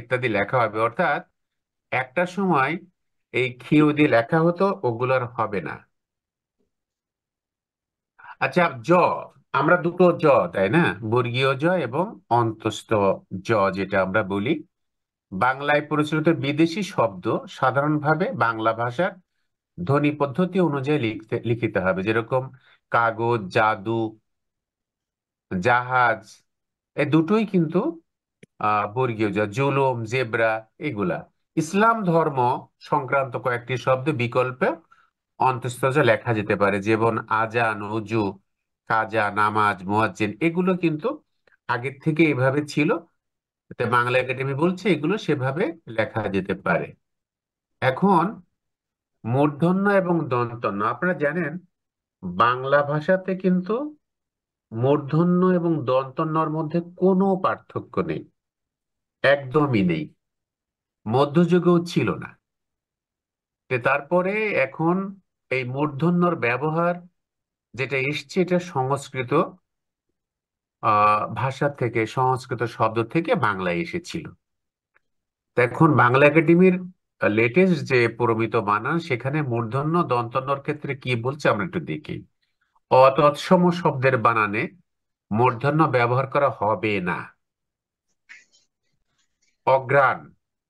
ইত্যাদি লেখা হবে, অর্থাৎ একটা সময় এই ক্ষিয় দিয়ে লেখা হতো, ওগুলো আর হবে না। আচ্ছা, আমরা দুটো তাই না? বর্গীয় এবং অন্তস্থ যেটা আমরা বলি। বাংলায় প্রচলিত বিদেশি শব্দ সাধারণভাবে বাংলা ভাষার ধ্বনি পদ্ধতি অনুযায়ী লিখিতে হবে, যেরকম কাগজ, জাদু, জাহাজ, এই দুটোই কিন্তু বর্গীয় জুলুম, জেব্রা, এগুলা। ইসলাম ধর্ম সংক্রান্ত কয়েকটি শব্দ বিকল্পে অন্তঃস্থ লেখা যেতে পারে, যেমন আজান, অজু, কাজা, নামাজ, মুয়াজ্জিন, এগুলো কিন্তু আগের থেকে এভাবে ছিল। এতে বাংলা একাডেমি বলছে এগুলো সেভাবে লেখা যেতে পারে। এখন মূর্ধন্য এবং দন্তন্য, আপনারা জানেন বাংলা ভাষাতে কিন্তু মূর্ধন্য এবং দন্তন্যর মধ্যে কোনো পার্থক্য নেই, একদমই নেই, মধ্যযুগেও ছিল না। তারপরে এখন এই মূর্ধন্যর ব্যবহার যেটা এসছে, এটা সংস্কৃত ভাষা থেকে, সংস্কৃত শব্দ থেকে বাংলায় এসেছিল। তো এখন বাংলা একাডেমির লেটেস্ট যে প্রমিত বানান, সেখানে মূর্ধন্য দন্তন্যর ক্ষেত্রে কি বলছে আমরা একটু দেখি। অতৎসম শব্দের বানানে মূর্ধন্য ব্যবহার করা হবে না। অঘ্রাণ,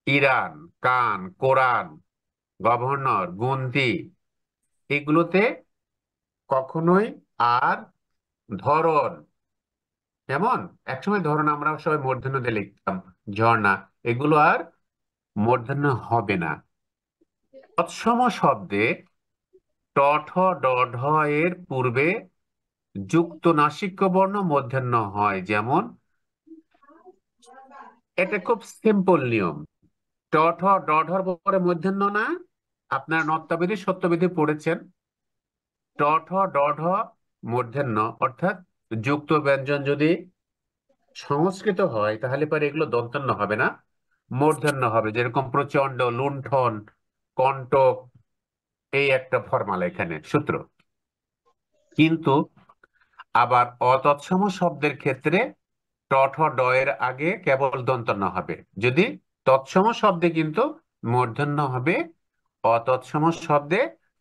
ইরান, কান, কোরআন, গভর্নর, গুনতি, এগুলোতে কখনোই আর ধরন, যেমন একসময় ধরন আমরা সবাই মূর্ধন্য দিয়ে লিখতাম, ঝর্ণা, এগুলো আর মূর্ধন্য হবে না। তৎসম শব্দে ট ঠ ড ঢ এর পূর্বে যুক্ত নাসিক্য বর্ণ মূর্ধন্য হয়, যেমন এটা খুব সিম্পল নিয়ম। ট ঠ ড ঢর পরে মূর্ধন্য না? আপনার নত্যাবিধি সত্যবিধি পড়েছেন। ট ঠ ড ঢ মূর্ধন্য, অর্থাৎ যুক্ত ব্যঞ্জন যদি সংস্কৃত হয় তাহলে পরে এগুলো দন্তন্য হবে না, মূর্ধন্য হবে, যেরকম প্রচন্ড, লুণ্ঠন, কণ্টক, এই একটা ফর্মালা এখানে সূত্র। কিন্তু আবার অতৎসম শব্দের ক্ষেত্রে ট ঠ ড এর আগে কেবল দন্তন্য হবে, যদি তৎসম শব্দে কিন্তু মূর্ধন্য হবে, অতৎসম শব্দে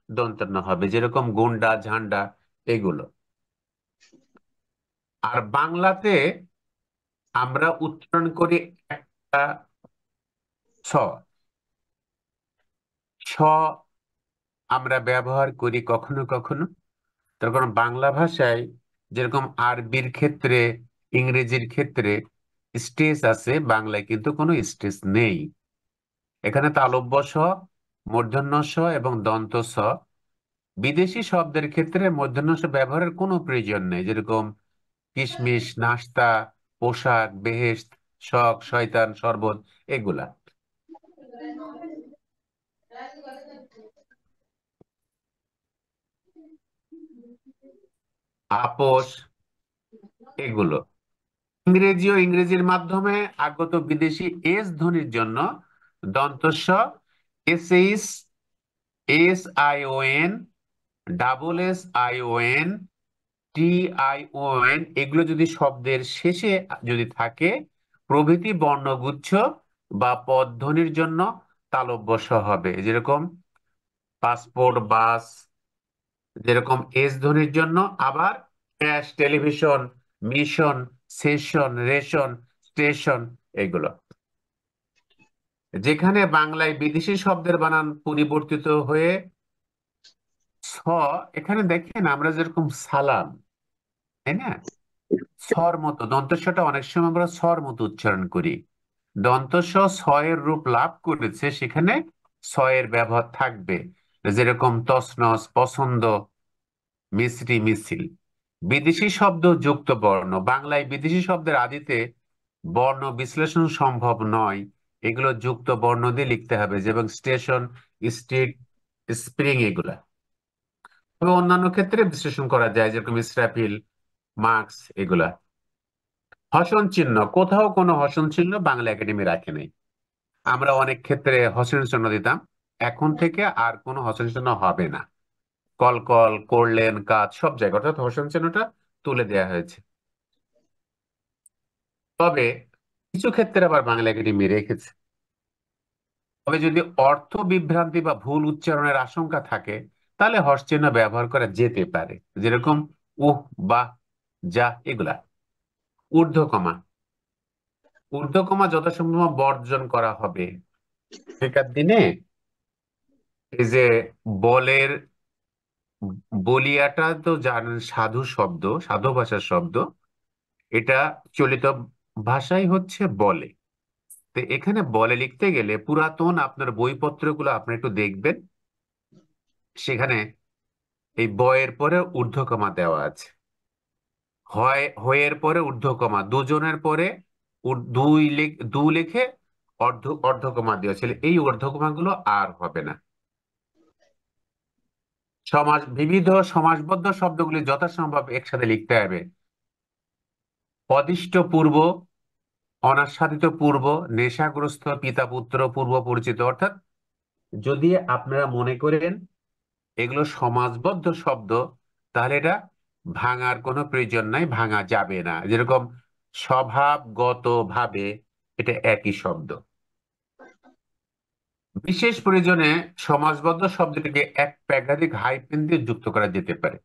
দন্তন্য হবে, যেরকম গুন্ডা, ঝান্ডা, এগুলো। আর বাংলাতে আমরা উচ্চারণ করি একটা ছ, ছ আমরা ব্যবহার করি কখনো কখনো। তার কারণ বাংলা ভাষায় যেরকম আরবির ক্ষেত্রে, ইংরেজির ক্ষেত্রে স্ট্রেস আছে, বাংলায় কিন্তু কোনো স্ট্রেস নেই। এখানে তালব্য স, মূর্ধন্য স এবং দন্ত স। বিদেশি শব্দের ক্ষেত্রে মূর্ধন্য স ব্যবহারের কোনো প্রয়োজন নেই, যেরকম কিশমিশ, নাস্তা, পোশাক, বেহেশত, শখ, শয়তান, শরবত, এগুলা। আপোষ, এগুলো। ইংরেজি ও ইংরেজির মাধ্যমে আগত বিদেশি এস ধ্বনির জন্য দন্তস্ব, S H, S I O N, double S I O N, T I O N, এগুলো যদি শব্দের শেষে যদি থাকে, প্রভৃতি বর্ণগুচ্ছ বা পদধ্বনির জন্য তালব্য স হবে, যেরকম পাসপোর্ট, বাস, যেরকম এস ধ্বনির জন্য আবার cash, television, mission, session, ration, station, এগুলো। যেখানে বাংলায় বিদেশি শব্দের বানান পরিবর্তিত হয়ে ছ, এখানে দেখেন আমরা যেরকম সালাম, তাই না, ছর মতো দন্তস্বটা অনেক সময় আমরা ছর মতো উচ্চারণ করি। দন্তস্ব ছয়ের রূপ লাভ করেছে, সেখানে ছয়ের ব্যবহার থাকবে, যেরকম তসনস, পছন্দ, মিছরি, মিছিল। বিদেশি শব্দ যুক্ত বর্ণ, বাংলায় বিদেশি শব্দের আদিতে বর্ণ বিশ্লেষণ সম্ভব নয়, এগুলো যুক্ত বর্ণ দিয়ে লিখতে হবে, যেমন স্টেশন, স্ট্রিট, স্প্রিং, এগুলা। তবে অন্যান্য ক্ষেত্রে বিশ্লেষণ করা যায়, যেরকম ইসরাফিল, মার্কস, এগুলা। হসন চিহ্ন, কোথাও কোনো হসন চিহ্ন বাংলা একাডেমি রাখে নাই। আমরা অনেক ক্ষেত্রে হসন চিহ্ন দিতাম, এখন থেকে আর কোনো হসন চিহ্ন হবে না। কল কল, করলেন, কাজ, সব জায়গায় অর্থাৎ হসন চিহ্নটা তুলে দেওয়া হয়েছে। তবে কিছু ক্ষেত্রে আবার বাংলা একাডেমি রেখেছে। তবে যদি অর্থ বিভ্রান্তি বা ভুল উচ্চারণের আশঙ্কা থাকে, তাহলে হর্ষ চিহ্ন ব্যবহার করা যেতে পারে, যেরকম উহ, বাহ, যা, এগুলা। ঊর্ধ্বকমা, ঊর্ধ্বকমা যথাসম্ভব বর্জন করা হবে। এখনকার দিনে এই যে বলের বলিয়াটা তো জানেন, সাধু শব্দ, সাধু ভাষার শব্দ। এটা চলিত ভাষাই হচ্ছে বলে। তো এখানে বলে লিখতে গেলে পুরাতন আপনার বইপত্রগুলো আপনি একটু দেখবেন, সেখানে এই বয়ের পরে ঊর্ধ্বকমা দেওয়া আছে। হয় হয়ের পরে ঊর্ধ্বকমা, দুজনের পরে দু লিখে অর্ধকমা দেওয়া ছিল। এই অর্ধকমা গুলো আর হবে না। বিবিধ সমাসবদ্ধ শব্দগুলি যথাসম্ভব একসাথে লিখতে হবে। অদিষ্ট পূর্ব, অনাস্বাদিত পূর্ব, নেশাগ্রস্ত পিতা পুত্র, পূর্ব পরিচিত। অর্থাৎ যদি আপনারা মনে করেন এগুলো সমাসবদ্ধ শব্দ, তাহলে এটা ভাঙার কোনো প্রয়োজন নাই, ভাঙা যাবে না। যেরকম স্বভাবগত ভাবে, এটা একই শব্দ। বিশেষ প্রয়োজনে সমাসবদ্ধ শব্দটিকে একাধিক হাইফেন দিয়ে যুক্ত করা যেতে পারে।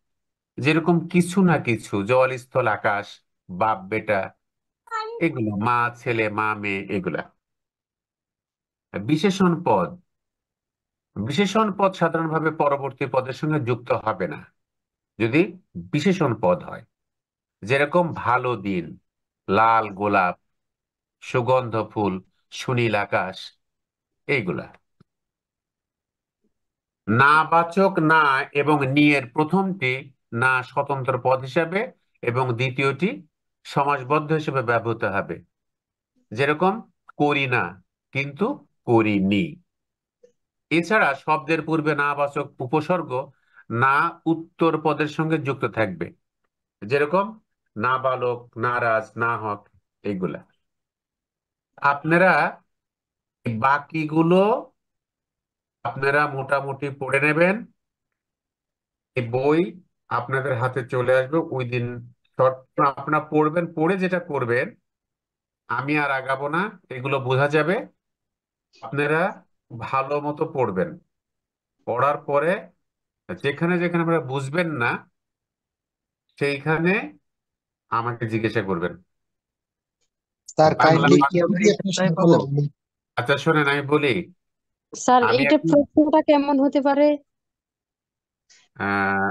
যেরকম কিছু না কিছু, জল স্থল আকাশ, বাপ বেটা, এগুলো মা ছেলে, মা মেয়ে, এগুলা। বিশেষণ পদ, বিশেষণ পদ সাধারণভাবে পরবর্তী পদের সঙ্গে যুক্ত হবে না যদি বিশেষণ পদ হয়। যেরকম ভালো দিন, লাল গোলাপ, সুগন্ধ ফুল, সুনীল আকাশ, এইগুলা। না বাচক না এবং নি এর প্রথমটি না স্বতন্ত্র পদ হিসাবে এবং দ্বিতীয়টি সমাসবদ্ধ হিসেবে ব্যবহৃত হবে। যেরকম করি না কিন্তু করিনি। এছাড়া শব্দের পূর্বে না বাচক উপসর্গ না উত্তর পদের সঙ্গে যুক্ত থাকবে। যেরকম না বালক, নারাজ, না হক, এগুলা। আপনারা এই বাকিগুলো আপনারা মোটামুটি পড়ে নেবেন। এই বই আপনাদের হাতে চলে আসবে ওই দিন। আপনারা পড়বেন, পড়ে যেটা করবেন, আমি আর আগাবো না, এগুলো বোঝা যাবে। আপনারা ভালো মতো পড়বেন। পড়ার পরে যেখানে যেখানে আপনারা বুঝবেন না, সেইখানে আমাকে জিজ্ঞাসা করবেন। স্যার বাংলা কাইন্ডলি কি মাধ্যম আমি কি থেকে একটা তাই সময় পাবো। হলে বলুন? আচ্ছা শোনেন, আমি বলি। স্যার আমি এইটা এখন প্রশ্নটা কেমন হতে পারে? আহ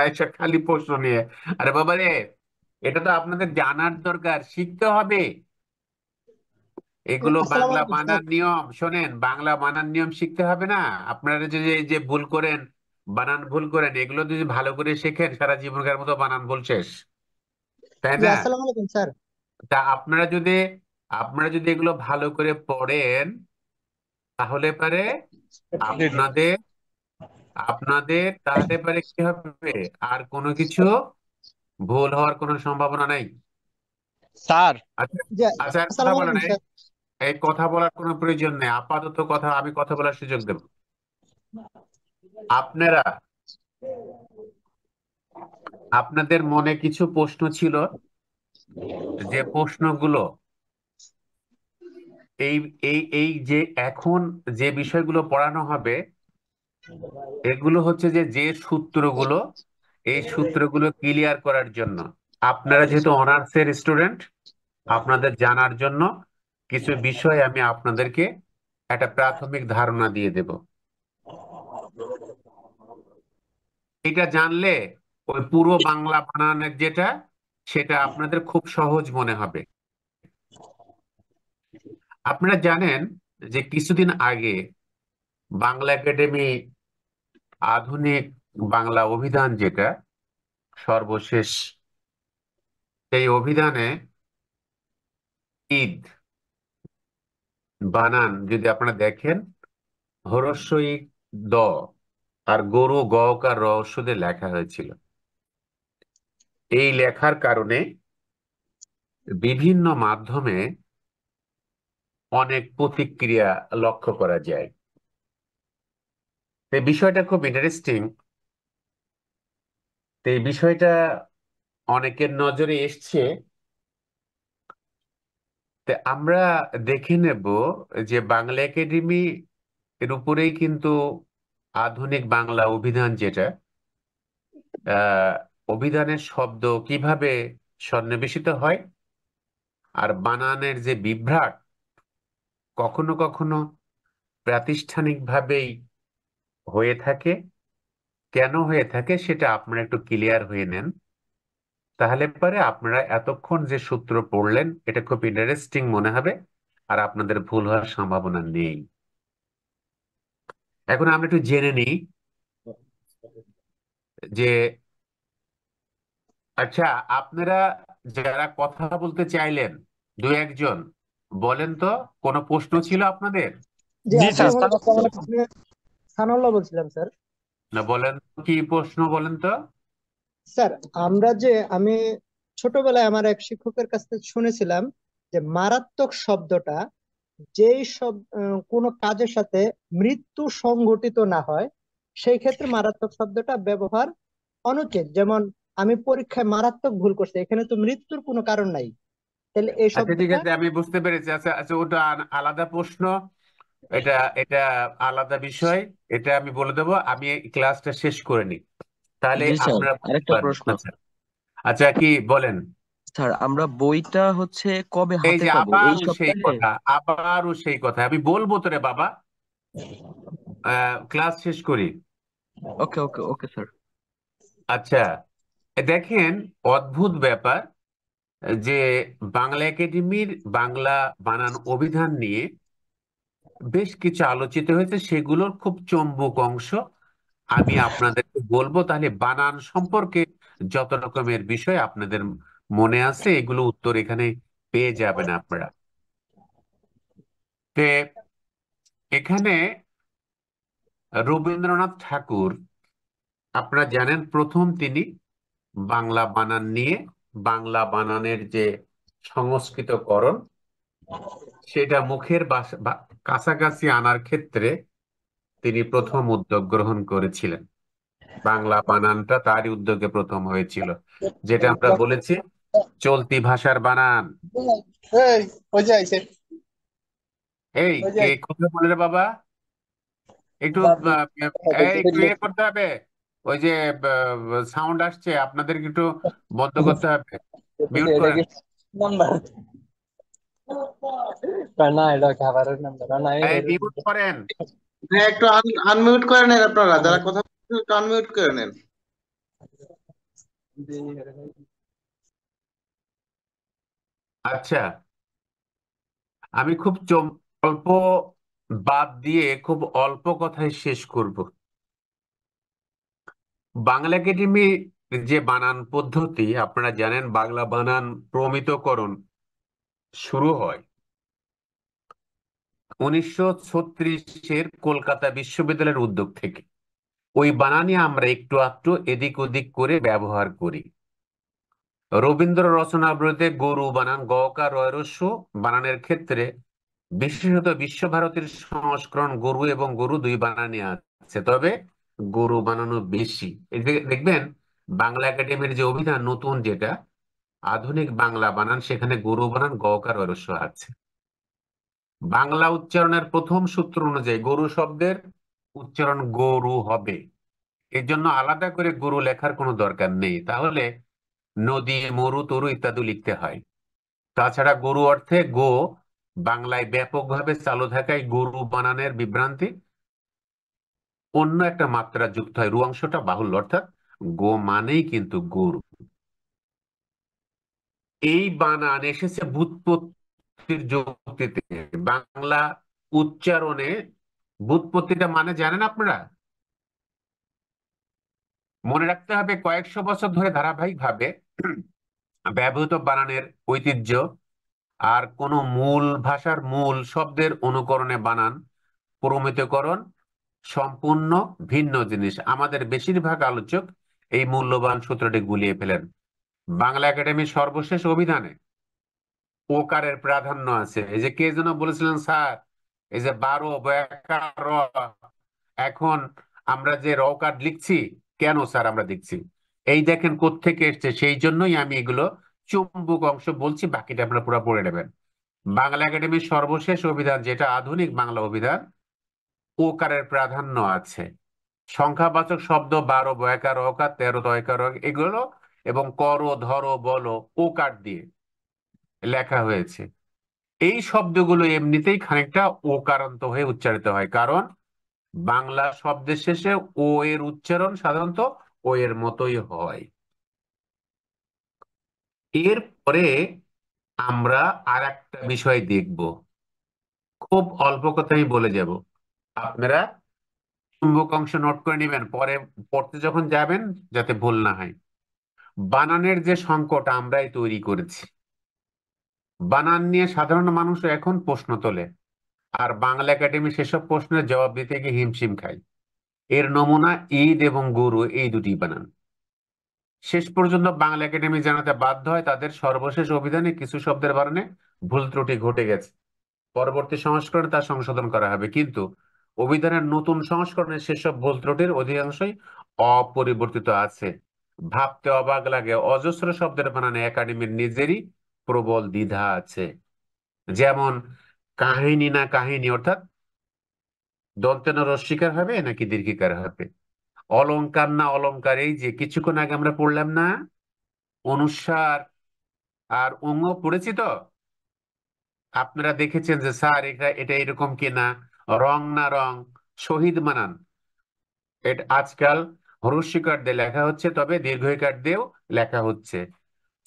একটা খালি প্রশ্ন নিয়ে, আরে বাবা রে, এটা তো আপনাদের জানার দরকার, শিখতে হবে। এগুলো আসসালামু বাংলা আলাইকুম স্যার। বানান নিয়ম, শোনেন, বাংলা বানান নিয়ম শিখতে হবে না? আপনারা যদি এই যে ভুল করেন, বানান ভুল করেন, এগুলো যদি ভালো করে শেখেন, সারা জীবনকার মতো বানান ভুল শেষ, তাই জি না? আসসালামু আলাইকুম স্যার। তা আপনারা যদি এগুলো ভালো করে পড়েন, তাহলে পারে আপনাদের আপনাদের তাহলে পারে কি হবে, আর কোনো কিছু ভুল হওয়ার কোনো সম্ভাবনা নাই। স্যার। আচ্ছা। জি আচ্ছা, আর কথা আসসালামু বলেন, আলাইকুম স্যার। এই কথা বলার কোনো প্রয়োজন নেই আপাতত। আমি কথা বলার সুযোগ দেব। আপনারা আপনাদের মনে কিছু প্রশ্ন ছিল, যে প্রশ্নগুলো এই এই এই যে এখন যে বিষয়গুলো পড়ানো হবে, এগুলো হচ্ছে যে যে সূত্রগুলো, এই সূত্রগুলো ক্লিয়ার করার জন্য। আপনারা যেহেতু অনার্সের স্টুডেন্ট, আপনাদের জানার জন্য কিছু বিষয় আমি আপনাদেরকে একটা প্রাথমিক ধারণা দিয়ে দেব। এটা জানলে ওই পুরো বাংলা বানানের যেটা, সেটা আপনাদের খুব সহজ মনে হবে। আপনারা জানেন যে কিছুদিন আগে বাংলা একাডেমি আধুনিক বাংলা অভিধান, যেটা সর্বশেষ, সেই অভিধানে ঈদ বানান যদি আপনারা দেখেন, হরস্বই দ আর গরু গকার রহস্য দিয়ে লেখা হয়েছিল। এই লেখার কারণে বিভিন্ন মাধ্যমে অনেক প্রতিক্রিয়া লক্ষ্য করা যায়। এই বিষয়টা খুব ইন্টারেস্টিং। তো এই বিষয়টা অনেকের নজরে এসছে, তো আমরা দেখে নেব যে বাংলা একাডেমি এর উপরেই কিন্তু আধুনিক বাংলা অভিধান যেটা আহ অভিধানের শব্দ কিভাবে সন্নিবেশিত হয় আর বানানের যে বিভ্রাট কখনো কখনো প্রাতিষ্ঠানিকভাবেই হয়ে থাকে, কেন হয়ে থাকে সেটা আপনারা একটু ক্লিয়ার হয়ে নেন, তাহলে পরে আপনারা এতক্ষণ যে সূত্র পড়লেন এটা খুব ইন্টারেস্টিং মনে হবে আর আপনাদের ভুল হওয়ার সম্ভাবনা নেই। এখন আমরা একটু জেনে নিই যে আচ্ছা, আপনারা যারা কথা বলতে চাইলেন দু একজন বলেন তো, কোনো প্রশ্ন ছিল আপনাদের? জি জি স্যার। আসসালামু আলাইকুম, আমি সানাউল্লাহ বলছিলাম স্যার। না বলেন, কি প্রশ্ন বলেন তো? স্যার আমি ছোটবেলায় আমার এক শিক্ষকের কাছ থেকে শুনেছিলাম যে মারাত্মক শব্দটা যেই সব কোনো কাজের সাথে মৃত্যু সংঘটিত না হয় সেই ক্ষেত্রে মারাত্মক শব্দটা ব্যবহার অনুচিত। যেমন আমি পরীক্ষায় মারাত্মক ভুল করছি, এখানে তো মৃত্যুর কোনো কারণ নাই, তাহলে এই আচ্ছা ঠিক শব্দটা। আছে, আমি বুঝতে পেরেছি। আচ্ছা আচ্ছা, ওটা আলাদা প্রশ্ন। এটা এটা আলাদা বিষয়। এটা আমি বলে দেবো, আমি এই ক্লাসটা শেষ করে নিই, তাহলে জি স্যার, আমরা বুঝতে আরেকটা পারবো। প্রশ্ন। আচ্ছা আচ্ছা, কি বলেন? স্যার, আমরা বইটা হচ্ছে কবে এই হাতে যে পাবো, এই আবারও সেই সপ্তাহে? কথা, আবারও সেই কথা, আমি বলবো তোরে বাবা, ক্লাস শেষ করি। ওকে ওকে ওকে স্যার। আচ্ছা, দেখেন, অদ্ভুত ব্যাপার যে বাংলা একাডেমির বাংলা বানান অভিধান নিয়ে বেশ কিছু আলোচিত হয়েছে, সেগুলোর খুব চম্বুক অংশ আমি আপনাদেরকে বলবো, তাহলে বানান সম্পর্কে যত রকমের বিষয় আপনাদের মনে আছে এগুলো উত্তর এখানে পেয়ে যাবেন আপনারা। তে এখানে রবীন্দ্রনাথ ঠাকুর, আপনারা জানেন, প্রথম তিনি বাংলা বানান নিয়ে বাংলা বানানের যে সংস্কৃতকরণ সেটা মুখের কাছাকাছি আনার ক্ষেত্রে তিনি প্রথম উদ্যোগ গ্রহণ করেছিলেন। বাংলা বানানটা তারই উদ্যোগে প্রথম হয়েছিল, যেটা আমরা বলেছি চলতি ভাষার বানান। এই ওই যে আইছে এই ওই যে কে কথা বলে রে বাবা? একটু একটু ইয়ে করতে হবে, ওই যে সাউন্ড আসছে আপনাদের একটু বন্ধ করতে হবে, মিউট এটা করেন। কি নাম্বার না, এটা খাবারের নাম্বার না এই মিউট করেন। হ্যাঁ, একটু আনমিউট করে নেন, আপনারা যারা কথা বলছেন একটু আনমিউট করে নেন। আচ্ছা, আমি খুব অল্প বাদ দিয়ে খুব অল্প কথায় শেষ করব। বাংলা একাডেমি যে বানান পদ্ধতি, আপনারা জানেন বাংলা বানান প্রমিতকরণ শুরু হয় 1936-এর কলকাতা বিশ্ববিদ্যালয়ের উদ্যোগ থেকে। ওই বানানই আমরা একটু আধটু এদিক ওদিক করে ব্যবহার করি। রবীন্দ্র রচনাবলীতে গরু বানান গকার রয়রস্য বানানের ক্ষেত্রে বিশেষত বিশ্বভারতীর সংস্করণ গরু এবং গরু দুই বানানই আছে, তবে গরু বানানো বেশি। এই যে দেখবেন বাংলা একাডেমির যে অভিধান নতুন, যেটা আধুনিক বাংলা বানান, সেখানে গরু বানান গকার রয়রস্য আছে। বাংলা উচ্চারণের প্রথম সূত্র অনুযায়ী গরু শব্দের উচ্চারণ গরু হবে, এর জন্য আলাদা করে গরু লেখার কোনো দরকার নেই, তাহলে নদী মরু তরু ইত্যাদি লিখতে হয়। তাছাড়া গরু অর্থে গো বাংলায় ব্যাপকভাবে চালু থাকায় গরু বানানের বিভ্রান্তি অন্য একটা মাত্রা যুক্ত হয়, রু অংশটা বাহুল্য, অর্থাৎ গো মানেই কিন্তু গরু। এই বানান এসেছে ব্যুৎপত্তির যুক্তিতে। বাংলা উচ্চারণে ব্যুৎপত্তিটা মানে জানেন আপনারা? মনে রাখতে হবে, কয়েকশো বছর ধরে ধারাবাহিকভাবে ব্যবহৃত বানানের ঐতিহ্য আর কোন মূল ভাষার মূল শব্দের অনুকরণে বানান প্রমিতকরণ সম্পূর্ণ ভিন্ন জিনিস। আমাদের বেশিরভাগ আলোচক এই মূল্যবান সূত্রটি গুলিয়ে ফেলেন। বাংলা একাডেমির সর্বশেষ অভিধানে ওকারের প্রাধান্য আছে। এই যে কে যেন বলেছিলেন স্যার, এই যে 12 বয়াকার র, এখন আমরা যে রকার লিখছি কেন স্যার আমরা লিখছি, এই দেখেন কোত্থেকে এসছে। সেই জন্যই আমি এগুলো চুম্বক অংশ বলছি, বাকিটা আপনারা পুরো পড়ে নেবেন। বাংলা একাডেমির সর্বশেষ অভিধান, যেটা আধুনিক বাংলা অভিধান, ওকারের প্রাধান্য আছে। সংখ্যাবাচক শব্দ 12 বয়াকার অকার 13 তয়কার এগুলো এবং কর ধর বল ওকার দিয়ে লেখা হয়েছে। এই শব্দগুলো এমনিতেই খানিকটা ওকারান্ত হয়ে উচ্চারিত হয়, কারণ বাংলা শব্দের শেষে ও এর উচ্চারণ সাধারণত ও এর মতোই হয়। এরপরে আমরা আর একটা বিষয় দেখব, খুব অল্প কথাই বলে যাব। আপনারা চুম্বক অংশ নোট করে নেবেন, পরে পড়তে যখন যাবেন যাতে ভুল না হয়। বানানের যে সংকট আমরাই তৈরি করেছি। বানান নিয়ে সাধারণ মানুষ এখন প্রশ্ন তোলে, আর বাংলা একাডেমি সেসব প্রশ্নের জবাব দিতে গিয়ে হিমশিম খায়। এর নমুনা ঈদ এবং গুরু, এই দুটি বানান। শেষ পর্যন্ত বাংলা একাডেমি জানাতে বাধ্য হয় তাদের সর্বশেষ অভিধানে কিছু শব্দের বানানে ভুল ত্রুটি ঘটে গেছে, পরবর্তী সংস্করণে তা সংশোধন করা হবে। কিন্তু অভিধানের নতুন সংস্করণে সেসব ভুল ত্রুটির অধিকাংশই অপরিবর্তিত আছে। ভাবতে অবাক লাগে, অজস্র শব্দের বানানে একাডেমির নিজেরই প্রবল দ্বিধা আছে। যেমন কাহিনী না কাহিনী, অর্থাৎ দন্তেন রস্বীকার হবে নাকি দীর্ঘিকার হবে। অলংকার না অলংকার, এই যে কিছুক্ষণ আগে আমরা পড়লাম না, অনুস্বার আর অঙ্গ পড়েছি তো, আপনারা দেখেছেন যে স্যার এটা এটা এরকম কিনা, রং না রং, শহীদ বানান এটা আজকাল হ্রস্বীকার দিয়ে লেখা হচ্ছে, তবে দীর্ঘইকার দিয়েও লেখা হচ্ছে।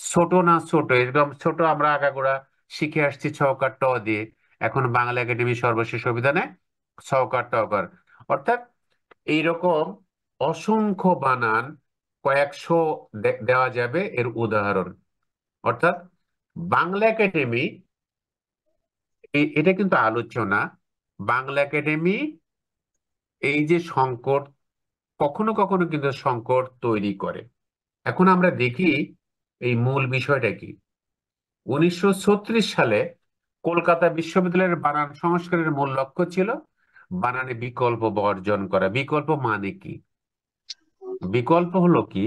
ছোট না ছোট, এরকম ছোট আমরা আগাগোড়া শিখে আসছি ছকার ট দিয়ে, এখন বাংলা একাডেমি সর্বশেষ অভিধানে ছকার টকার, অর্থাৎ এইরকম অসংখ্য বানান, কয়েকশো দেওয়া যাবে এর উদাহরণ। অর্থাৎ বাংলা একাডেমি, এটা কিন্তু আলোচনা, বাংলা একাডেমি এই যে সংকট, কখনো কখনো কিন্তু সংকট তৈরি করে। এখন আমরা দেখি এই মূল বিষয়টা কি। 1936 সালে কলকাতা বিশ্ববিদ্যালয়ের বানান সংস্কারের মূল লক্ষ্য ছিল বানানে বিকল্প বর্জন করা। বিকল্প মানে কি? বিকল্প হলো কি,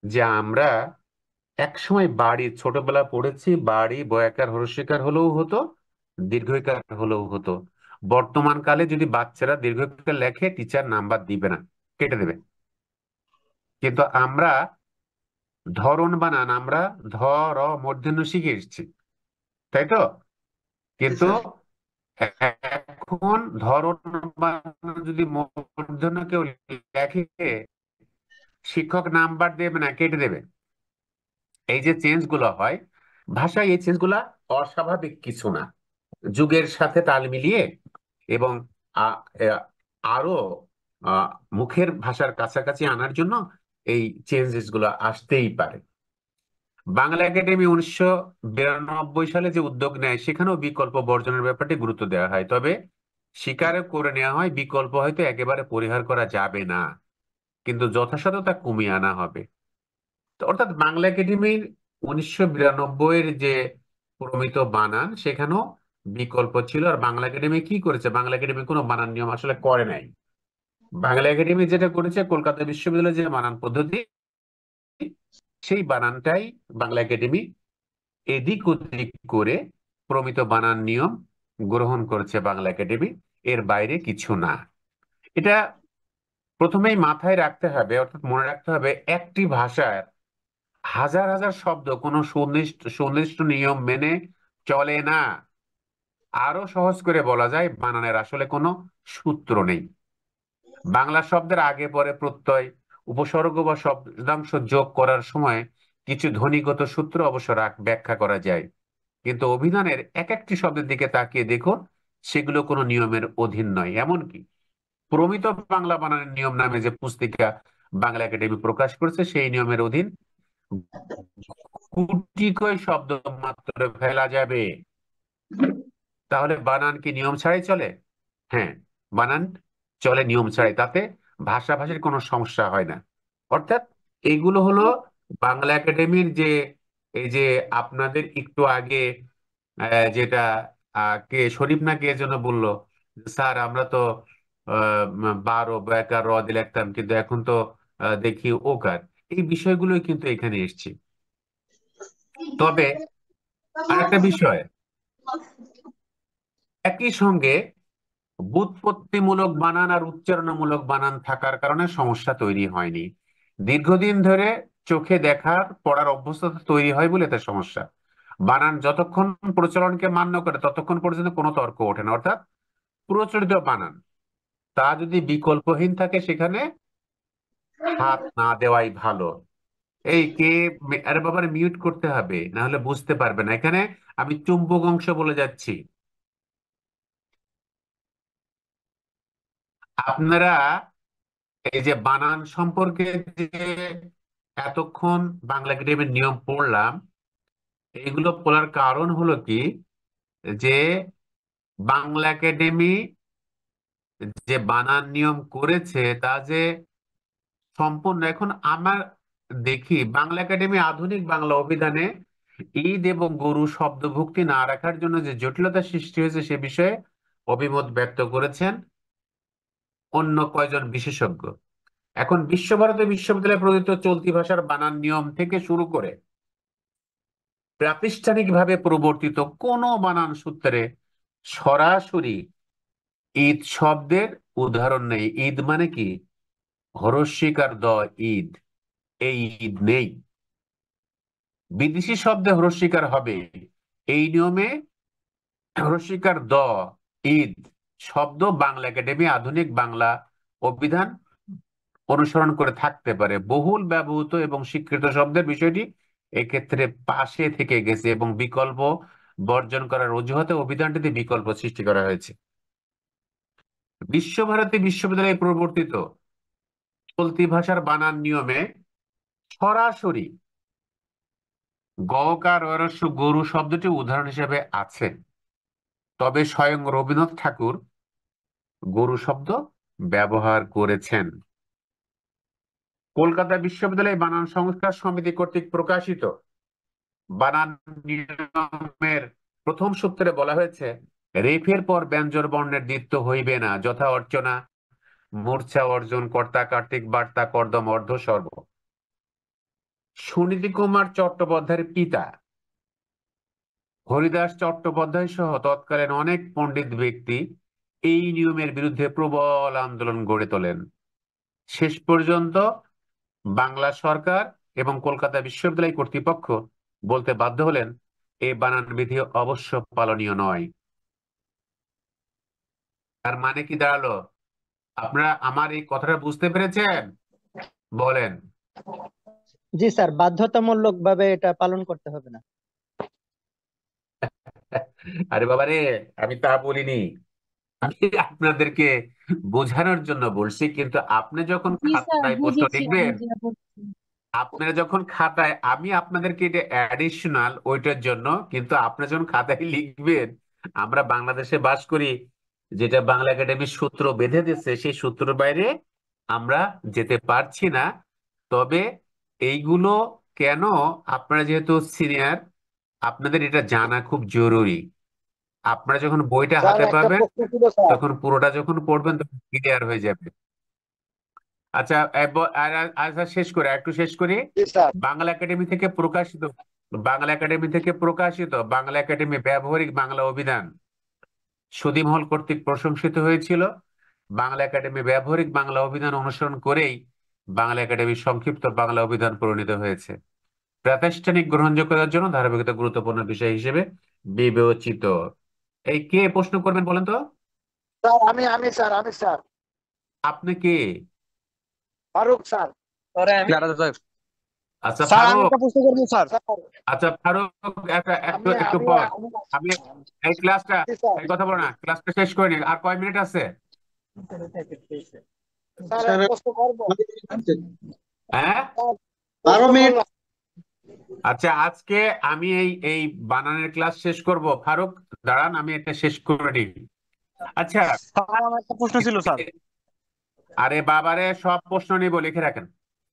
যে আমরা একসময় বাড়ি ছোটবেলা পড়েছি, বাড়ি বয়াকার হ্রস্বইকার হলেও হতো, দীর্ঘইকার হলেও হতো। বর্তমান কালে যদি বাচ্চারা দীর্ঘইকার লেখে, টিচার নাম্বার দিবে না, কেটে দেবে। কিন্তু আমরা ধরন বানান আমরা ধ র মূর্ধন্য শিখে এসেছি, তাই তো? কিন্তু এখন ধরন বানান যদি মূর্ধন্য কেউ লেখে, শিক্ষক নাম্বার দেবে না, কেটে দেবে। এই যে চেঞ্জ গুলো হয় ভাষায়, এই চেঞ্জ গুলা অস্বাভাবিক কিছু না। যুগের সাথে তাল মিলিয়ে এবং আ- এ- আরো আহ, মুখের ভাষার কাছাকাছি আনার জন্য এই চেঞ্জেস গুলো আসতেই পারে। বাংলা একাডেমি 1992 সালে যে উদ্যোগ নেয়, সেখানেও বিকল্প বর্জনের ব্যাপারটি গুরুত্ব দেওয়া হয়, তবে স্বীকার করে নেওয়া হয় বিকল্প হয়তো একেবারে পরিহার করা যাবে না, কিন্তু যথাসাধ্য তা কমিয়ে আনা হবে। তো অর্থাৎ বাংলা একাডেমির 1992 এর যে প্রমিত বানান, সেখানেও বিকল্প ছিল। আর বাংলা একাডেমি কি করেছে? বাংলা একাডেমি কোনো বানান নিয়ম আসলে করে নাই। বাংলা একাডেমি যেটা করেছে, কলকাতা বিশ্ববিদ্যালয়ের যে বানান পদ্ধতি, সেই বানানটাই বাংলা একাডেমি এদিক ওদিক করে প্রমিত বানান নিয়ম গ্রহণ করেছে বাংলা একাডেমি, এর বাইরে কিছু না। এটা প্রথমেই মাথায় রাখতে হবে, অর্থাৎ মনে রাখতে হবে, একটি ভাষার হাজার হাজার শব্দ কোনো সুনির্দিষ্ট সুনির্দিষ্ট নিয়ম মেনে চলে না। আরো সহজ করে বলা যায়, বানানের আসলে কোনো সূত্র নেই। বাংলা শব্দের আগে পরে প্রত্যয়, উপসর্গ বা শব্দাংশ যোগ করার সময় কিছু ধ্বনিগত সূত্র অবশ্য ব্যাখ্যা করা যায়, কিন্তু অভিধানের এক একটি শব্দের দিকে তাকিয়ে দেখুন, সেগুলো কোনো নিয়মের অধীন নয়। এমনকি প্রমিত বাংলা বানানের নিয়ম নামে যে পুস্তিকা বাংলা একাডেমি প্রকাশ করেছে, সেই নিয়মের অধীন গুটি কয় শব্দ মাত্র ফেলা যাবে। তাহলে বানান কি নিয়ম ছাড়াই চলে? হ্যাঁ, বানান চলে নিয়ম ছাড়াই, তাতে ভাষাভাষীর কোনো সমস্যা হয় না। অর্থাৎ এগুলো হলো বাংলা একাডেমির যে, এই যে আপনাদের একটু আগে যেটা কে শরীফ না কে যেন বললো, স্যার আমরা তো 12 বয়াকার র দিয়ে লিখতাম, কিন্তু এখন তো দেখি ওকার। এই বিষয়গুলো কিন্তু এখানে এসছে। তবে আরেকটা বিষয়, একই সঙ্গে ব্যুৎপত্তিমূলক বানান আর উচ্চারণমূলক বানান থাকার কারণে সমস্যা তৈরি হয়নি। দীর্ঘদিন ধরে চোখে দেখার পড়ার অভ্যস্ততা তৈরি হয় বলে এতে সমস্যা। বানান যতক্ষণ প্রচলনকে মান্য করে ততক্ষণ পর্যন্ত কোনো তর্ক ওঠে না, অর্থাৎ প্রচলিত বানান তা যদি বিকল্পহীন থাকে সেখানে হাত না দেওয়াই ভালো। এই কে, আরে বাবার মিউট করতে হবে, না হলে বুঝতে পারবে না। এখানে আমি চুম্বক অংশ বলে যাচ্ছি। আপনারা এই যে বানান সম্পর্কে যে এতক্ষণ বাংলা একাডেমির নিয়ম পড়লাম, এগুলো পড়ার কারণ হলো কি, যে বাংলা একাডেমি যে বানান নিয়ম করেছে তা যে সম্পূর্ণ, এখন আমার দেখি বাংলা একাডেমি আধুনিক বাংলা অভিধানে ঈদ এবং গরু শব্দভুক্তি না রাখার জন্য যে জটিলতা সৃষ্টি হয়েছে সে বিষয়ে অভিমত ব্যক্ত করেছেন অন্য কয়জন বিশেষজ্ঞ। এখন বিশ্বভারতী বিশ্ববিদ্যালয়ে প্রদত্ত চলতি ভাষার বানান নিয়ম থেকে শুরু করে প্রাতিষ্ঠানিকভাবে প্রবর্তিত কোন বানান সূত্রে সরাসরি ঈদ শব্দের উদাহরণ নেই। ঈদ মানে কি? হরস্বিক আর দ, ঈদ, এই ঈদ নেই। বিদেশি শব্দে হরস্বীকার হবে, এই নিয়মে হরস্বীকার দ, ঈদ শব্দ বাংলা একাডেমি আধুনিক বাংলা অভিধান অনুসরণ করে থাকতে পারে। বহুল ব্যবহৃত এবং স্বীকৃত শব্দের বিষয়টি এক্ষেত্রে পাশে থেকে গেছে এবং বিকল্প বর্জন করার অজুহাতে অভিধানটিতে বিকল্প সৃষ্টি করা হয়েছে। বিশ্বভারতী বিশ্ববিদ্যালয়ে প্রবর্তিত চলতি ভাষার বানান নিয়মে সরাসরি গকার অরস্য গরু শব্দটি উদাহরণ হিসেবে আছে, তবে স্বয়ং রবীন্দ্রনাথ ঠাকুর গরু শব্দ ব্যবহার করেছেন। কলকাতা বিশ্ববিদ্যালয় বানান সংস্কার সমিতি কর্তৃক প্রকাশিত বানান নিয়মের প্রথম সূত্রে বলা হয়েছে, রেফের পর ব্যঞ্জন বর্ণের দ্বিত্ব হইবে না, যথা অর্চনা, মূর্ছা, অর্জন, কর্তা, কার্তিক, বার্তা, কর্দম, অর্ধ, সর্ব। সুনীতি কুমার চট্টোপাধ্যায়ের পিতা হরিদাস চট্টোপাধ্যায় সহ তৎকালীন অনেক পণ্ডিত ব্যক্তি এই নিয়মের বিরুদ্ধে প্রবল আন্দোলন গড়ে তোলেন। শেষ পর্যন্ত বাংলা সরকার এবং কলকাতা বিশ্ববিদ্যালয় কর্তৃপক্ষ বলতে বাধ্য হলেন এই বানান বিধি অবশ্য পালনীয় নয়। তার মানে কি দাঁড়ালো? আপনারা আমার এই কথাটা বুঝতে পেরেছেন? বলেন। জি স্যার, বাধ্যতামূলক ভাবে এটা পালন করতে হবে না। আরে বাবারে, আমি তা বলিনি, আমি আপনাদেরকে বোঝানোর জন্য বলছি। কিন্তু আপনি যখন জি স্যার, খাতায় প্রশ্ন বুঝেছি লিখবেন, আমি যা বলছি। আপনারা যখন খাতায়, আমি আপনাদেরকে এটা অ্যাডিশনাল ওইটার জন্য, কিন্তু আপনি যখন খাতায় লিখবেন, আমরা বাংলাদেশে বাস করি, যেটা বাংলা একাডেমির সূত্র বেঁধে দিচ্ছে সেই সূত্রের বাইরে আমরা যেতে পারছি না। তবে এইগুলো কেন, আপনারা যেহেতু সিনিয়র, আপনাদের এটা জানা খুব জরুরি। আপনারা যখন বইটা স্যার হাতে একটা পাবেন প্রশ্ন ছিল স্যার। তখন পুরোটা যখন পড়বেন তখন ক্লিয়ার হয়ে যাবে। আচ্ছা, আচ্ছা, শেষ করে একটু শেষ করি। জি স্যার। বাংলা একাডেমি থেকে প্রকাশিত, বাংলা একাডেমি থেকে প্রকাশিত বাংলা একাডেমি ব্যবহারিক বাংলা অভিধান সুধীমহল কর্তৃক প্রশংসিত হয়েছিল। বাংলা একাডেমি ব্যবহারিক বাংলা অভিধান অনুসরণ করেই বাংলা একাডেমি সংক্ষিপ্ত বাংলা অভিধান প্রণীত হয়েছে। প্রাতিষ্ঠানিক গ্রহণযোগ্যতার জন্য ধারাবাহিকতা গুরুত্বপূর্ণ বিষয় হিসেবে বিবেচিত। এই কে প্রশ্ন করবেন বলেন তো? স্যার আমি স্যার আপনি কে? ফারুক স্যার। আচ্ছা স্যার আমি ফারুক, একটা প্রশ্ন করবো স্যার। আচ্ছা ফারুক, একটু আমি একটু আমি পর আমি আমি এই ক্লাসটা, জি স্যার। এই কথা বলো না, ক্লাসটা শেষ করে নি, আর কয় মিনিট আছে? স্যার স্যার, এক প্রশ্ন করবো। হ্যাঁ, 12 মিনিট। আচ্ছা, আজকে আমি এই এই বানানের ক্লাস শেষ করব। ফারুক দাঁড়ান, আমি এটা শেষ করে নিই। আচ্ছা, স্যার আমার একটা প্রশ্ন ছিল স্যার। আরে বাবারে, সব প্রশ্ন নিব, লিখে রাখেন,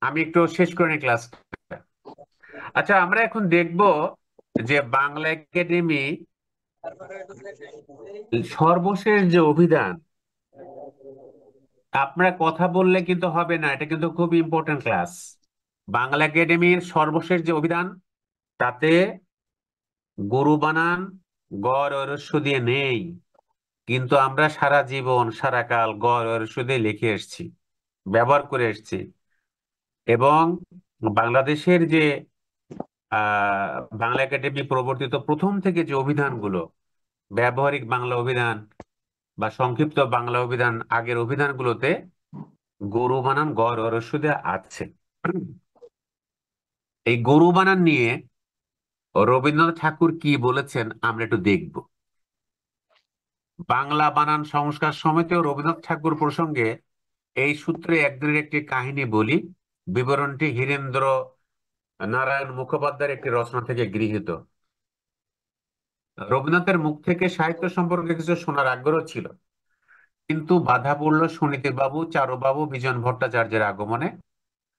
আমি একটু শেষ করে নিই ক্লাস। আচ্ছা, আমরা এখন দেখব যে বাংলা একাডেমি সর্বশেষ যে অভিধান, আপনারা কথা বললে কিন্তু হবে না, এটা কিন্তু খুব ইম্পর্টেন্ট ক্লাস। বাংলা একাডেমির সর্বশেষ যে অভিধান, তাতে গরু বানান গড় ঐরস্য দিয়ে নেই, কিন্তু আমরা সারা জীবন সারা কাল গড় ঐরস্য দিয়ে লিখে এসেছি, ব্যবহার করে এসেছি। এবং বাংলাদেশের যে বাংলা একাডেমি প্রবর্তিত প্রথম থেকে যে অভিধানগুলো, ব্যবহারিক বাংলা অভিধান বা সংক্ষিপ্ত বাংলা অভিধান, আগের অভিধানগুলোতে গরু বানান গড় ঐরস্য দিয়ে আছে। এই গরু বানান নিয়ে রবীন্দ্রনাথ ঠাকুর কি বলেছেন আমরা একটু দেখব। বাংলা বানান সংস্কার সমিতিও রবীন্দ্রনাথ ঠাকুর প্রসঙ্গে এই সূত্রে একদিনের একটি কাহিনী বলি। বিবরণটি হীরেন্দ্র নারায়ণ মুখোপাধ্যায়ের একটি রচনা থেকে গৃহীত। রবীন্দ্রনাথের মুখ থেকে সাহিত্য সম্পর্কে কিছু শোনার আগ্রহ ছিল, কিন্তু বাধা পড়ল সুনীতিবাবু, চারুবাবু, বিজন ভট্টাচার্যের আগমনে।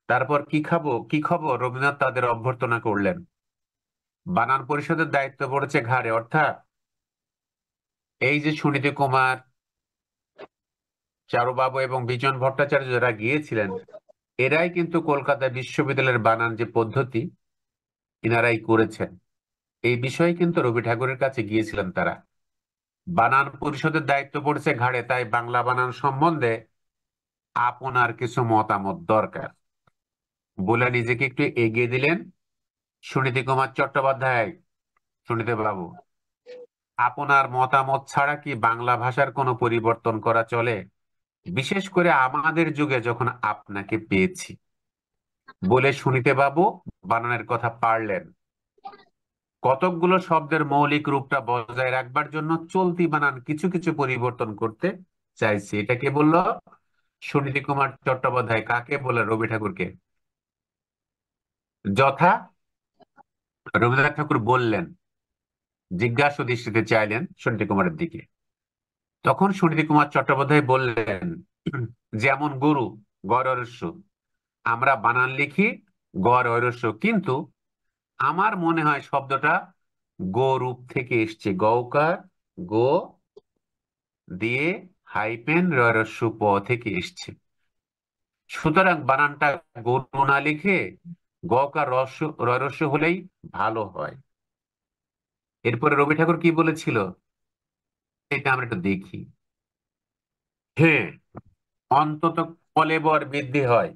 তারপর কি খবর রবীন্দ্রনাথ তাদের অভ্যর্থনা করলেন। বানান পরিষদের দায়িত্ব পড়েছে ঘাড়ে, অর্থাৎ এই যে সুনীতি কুমার, চারুবাবু এবং বিজন ভট্টাচার্য যারা গিয়েছিলেন, এরাই কিন্তু কলকাতা বিশ্ববিদ্যালয়ের বানান যে পদ্ধতি এনারাই করেছেন। এই বিষয়ে কিন্তু রবি ঠাকুরের কাছে গিয়েছিলেন তারা। বানান পরিষদের দায়িত্ব পড়েছে ঘাড়ে, তাই বাংলা বানান সম্বন্ধে আপনার কিছু মতামত দরকার বলে নিজেকে একটু এগিয়ে দিলেন সুনীতি কুমার চট্টোপাধ্যায়। সুনীতি বাবু, আপনার মতামত ছাড়া কি বাংলা ভাষার কোনো পরিবর্তন করা চলে, বিশেষ করে আমাদের যুগে যখন আপনাকে পেয়েছি, বলে সুনীতি বাবু বানানের কথা পারলেন। কতকগুলো শব্দের মৌলিক রূপটা বজায় রাখবার জন্য চলতি বানান কিছু কিছু পরিবর্তন করতে চাইছি। এটা কে বললো? সুনীতি কুমার চট্টোপাধ্যায়। কাকে বলে? রবি ঠাকুরকে। যথা রবীন্দ্রনাথ ঠাকুর বললেন, জিজ্ঞাসা দৃষ্টিতে চাইলেন সুনীতি কুমারের দিকে। তখন সুনীতি কুমার চট্টোপাধ্যায় বললেন, যেমন গরু গড় ঐরস্য, আমরা বানান লিখি গড় ঐরস্য, কিন্তু আমার মনে হয় শব্দটা গো রূপ থেকে এসছে। গৌকার গো দিয়ে হাইপেন রস্য প থেকে এসছে। সুতরাং বানানটা গরু না লিখে গকার রস্য হলেই ভালো হয়। এরপরে রবি ঠাকুর কি বলেছিল এটা আমরা একটু দেখি। হ্যাঁ, অন্তত কলেবর বৃদ্ধি হয়।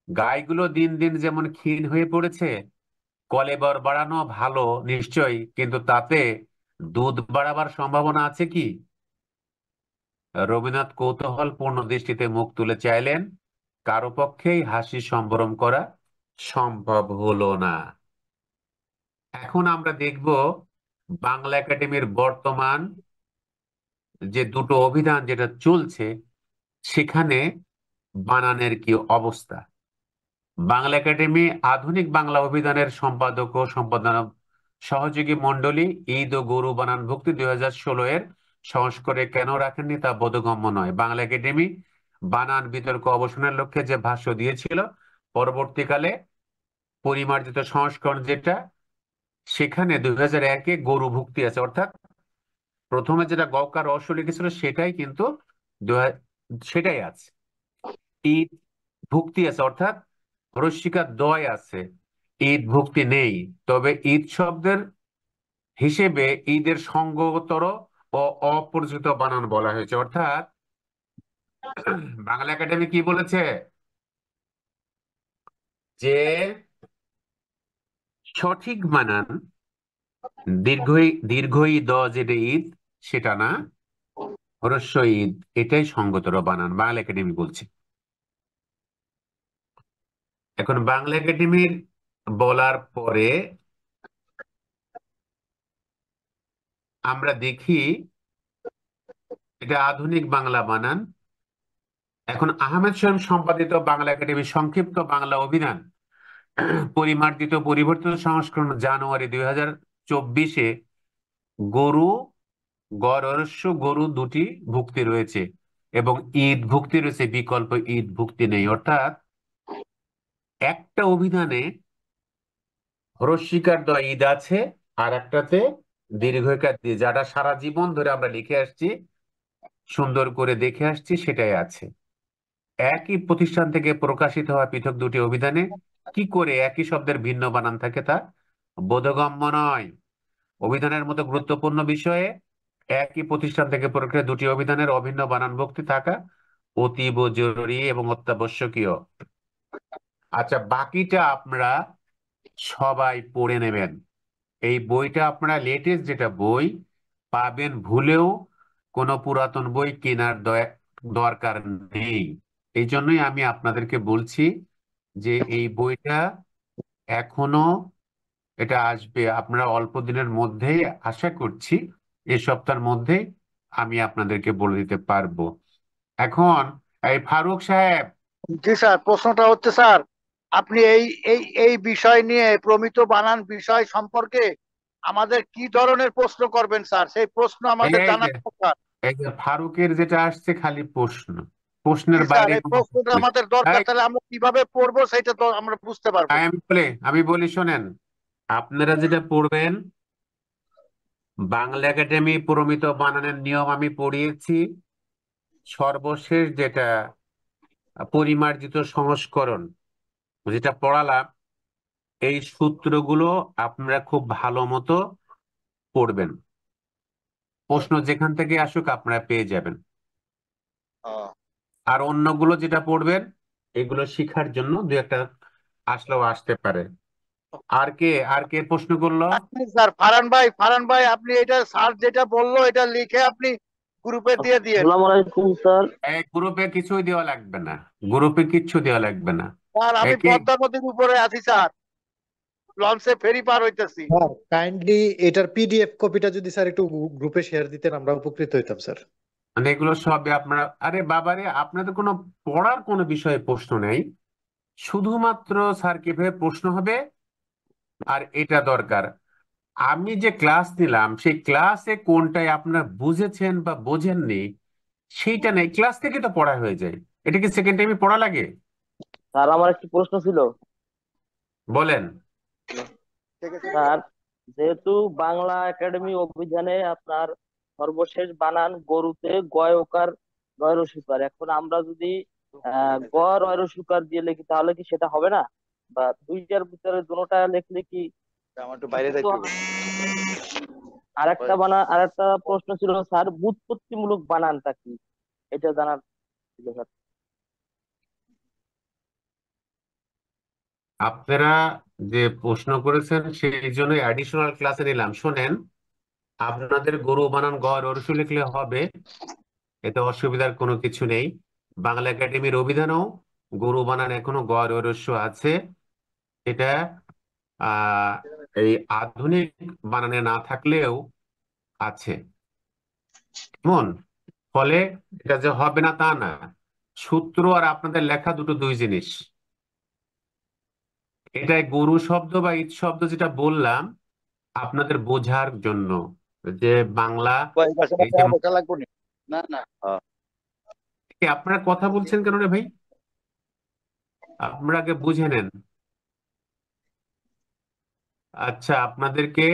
গাইগুলো দিন দিন যেমন ক্ষীণ হয়ে পড়েছে, কলেবর বাড়ানো ভালো নিশ্চয়ই, কিন্তু তাতে দুধ বাড়াবার সম্ভাবনা আছে কি? রবীন্দ্রনাথ কৌতূহলপূর্ণ দৃষ্টিতে মুখ তুলে চাইলেন। কারো পক্ষেই হাসি সম্ভ্রম করা সম্ভব হলো না। এখন আমরা দেখব বাংলা একাডেমির বর্তমান যে দুটো অভিধান যেটা চলছে, সেখানে বানানের কি অবস্থা। বাংলা একাডেমি আধুনিক বাংলা অভিধানের সম্পাদক ও সম্পাদনা সহযোগী মণ্ডলী ঈদ ও গরু বানান ভুক্তি 2016 এর সংস্করণে কেন রাখেননি তা বোধগম্য নয়। বাংলা একাডেমি বানান বিতর্ক অবসানের লক্ষ্যে যে ভাষ্য দিয়েছিল, পরবর্তীকালে পরিমার্জিত সংস্করণ যেটা, সেখানে 2001-এ গরু ভুক্তি আছে, অর্থাৎ প্রথমে যেটা গকার রস্য লিখেছিল সেটাই কিন্তু সেটাই আছে। ঈদ ভুক্তি আছে, অর্থাৎ রস্যিকার দয় আছে, ঈদ ভুক্তি নেই। তবে ঈদ শব্দের হিসেবে ঈদের সঙ্গতর ও অপরিচিত বানান বলা হয়েছে। অর্থাৎ বাংলা একাডেমি কি বলেছে যে সঠিক বানান দীর্ঘ ই দ যেটা ঈদ সেটা না, হ্রস্ব ঈদ এটাই সঙ্গতর বানান, বাংলা একাডেমি বলছে। এখন বাংলা একাডেমির বলার পরে আমরা দেখি এটা আধুনিক বাংলা বানান। এখন আহমেদ শরীফ সম্পাদিত বাংলা একাডেমির সংক্ষিপ্ত বাংলা অভিধান পরিমার্জিত পরিবর্তিত সংস্করণ জানুয়ারি 2024-এ গরু গড় ঐরস্য গরু দুটি ভুক্তি রয়েছে এবং ঈদ ভুক্তি রয়েছে, বিকল্প ঈদ ভুক্তি নেই। অর্থাৎ একটা অভিধানে হ্রস্বীকার দ ঈদ আছে, আর একটাতে দীর্ঘইকার দিয়ে, যাটা সারা জীবন ধরে আমরা লিখে আসছি, সুন্দর করে দেখে আসছি, সেটাই আছে। একই প্রতিষ্ঠান থেকে প্রকাশিত হওয়া পৃথক দুটি অভিধানে কি করে একই শব্দের ভিন্ন বানান থাকে তা বোধগম্য নয়। অভিধানের মতো গুরুত্বপূর্ণ বিষয়ে একই প্রতিষ্ঠান থেকে প্রকাশিত দুটি অভিধানের অভিন্ন বানান ভক্তি থাকা অতীব জরুরি এবং অত্যাবশ্যকীয়। আচ্ছা, বাকিটা আপনারা সবাই পড়ে নেবেন। এই বইটা আপনারা লেটেস্ট যেটা বই পাবেন, ভুলেও কোনো পুরাতন বই কেনার দরকার নেই। এই জন্যই আমি আপনাদেরকে বলছি যে এই বইটা এখনো এটা আসবে, আপনারা অল্প দিনের মধ্যেই, আশা করছি এই সপ্তাহের মধ্যেই আমি আপনাদেরকে বলে দিতে পারবো। এখন এই ফারুক সাহেব, জি স্যার, প্রশ্নটা হচ্ছে স্যার, আপনি এই এই এই বিষয় নিয়ে প্রমিত বানান বিষয় সম্পর্কে আমাদের কি ধরনের প্রশ্ন করবেন স্যার, সেই প্রশ্ন আমাদের এই যে জানার দরকার। এই যে ফারুকের যেটা আসছে খালি প্রশ্ন, প্রশ্নের জি স্যার, বাইরে এই কোনো প্রশ্নটা প্রশ্ন নেই। আমাদের দরকার, এই, তাহলে আমরা কিভাবে পড়বো সেটা তো আমরা বুঝতে পারবো। আমি বলি শোনেন, আপনারা যেটা পড়বেন, বাংলা একাডেমি প্রমিত বানানের নিয়ম আমি পড়িয়েছি। সর্বশেষ যেটা পরিমার্জিত সংস্করণ যেটা পড়ালাম, এই সূত্রগুলো আপনারা খুব ভালো মতো পড়বেন। প্রশ্ন যেখান থেকে আসুক আপনারা পেয়ে যাবেন। আহ, আর অন্যগুলো যেটা পড়বেন, এগুলো শিখার জন্য দু একটা আসলেও আসতে পারে। আর কে প্রশ্ন করলো? আপনি স্যার, ফারহান ভাই আপনি এটা স্যার যেটা বললো এটা লিখে আপনি গ্রুপে দিয়ে দিয়েন। আসসালামু আলাইকুম স্যার। এই গ্রুপে কিছুই দেওয়া লাগবে না, গ্রুপে কিচ্ছু দেওয়া লাগবে না। স্যার আমি একে পদ্মা নদীর উপরে আছি স্যার, লঞ্চে ফেরি পার হইতেছি। স্যার কাইন্ডলি এটার পিডিএফ কপিটা যদি স্যার একটু গ্রুপে শেয়ার দিতেন আমরা উপকৃত হইতাম স্যার। মানে এগুলো সবই আপনারা, আরে বাবারে, আপনাদের কোনো পড়ার কোনো বিষয়ে প্রশ্ন নেই, শুধুমাত্র স্যার কিভাবে প্রশ্ন হবে আর এটা দরকার। আমি যে ক্লাস নিলাম সেই ক্লাসে কোনটাই আপনারা বুঝেছেন বা বোঝেননি সেইটা নেই, ক্লাস থেকে তো পড়া হয়ে যায়। এটা কি সেকেন্ড টাইমে পড়া লাগে? স্যার আমার একটি প্রশ্ন ছিল। বলেন। স্যার, যেহেতু বাংলা একাডেমি অভিধানে আপনার সর্বশেষ বানান গরুতে গয় ওকার রয় রসুকার, এখন আমরা যদি গ রয় রসুকার দিয়ে লিখি তাহলে কি সেটা হবে না? বা দুইটার ভিতরে দুটোটা লিখলে কি আমার একটু বাইরে তো যাইতে হবে। হবে? আর একটা প্রশ্ন ছিল স্যার, ব্যুৎপত্তিমূলক বানানটা কি, এটা জানার ছিল স্যার। আপনারা যে প্রশ্ন করেছেন সেই জন্য অ্যাডিশনাল ক্লাসে নিলাম। শোনেন, আপনাদের গরু বানান গ রসু লিখলে হবে, এতে অসুবিধার কোনো কিছু নেই। বাংলা একাডেমির অভিধানেও গরু বানান এখনো গ রস্য আছে। এটা আহ এই আধুনিক বানানে না থাকলেও আছে। কেমন? ফলে এটা যে হবে না তা না, সূত্র আর আপনাদের লেখা দুটো দুই জিনিস। এটাই গরু শব্দ বা ঈদ শব্দ যেটা বললাম আপনাদের বোঝার জন্য, যে বাংলা এই পাশে এই যে বসা লাগবে না। না না আপনারা কথা বলছেন কেন রে ভাই? আপনারা আগে বুঝে নেন। আচ্ছা, আপনাদেরকে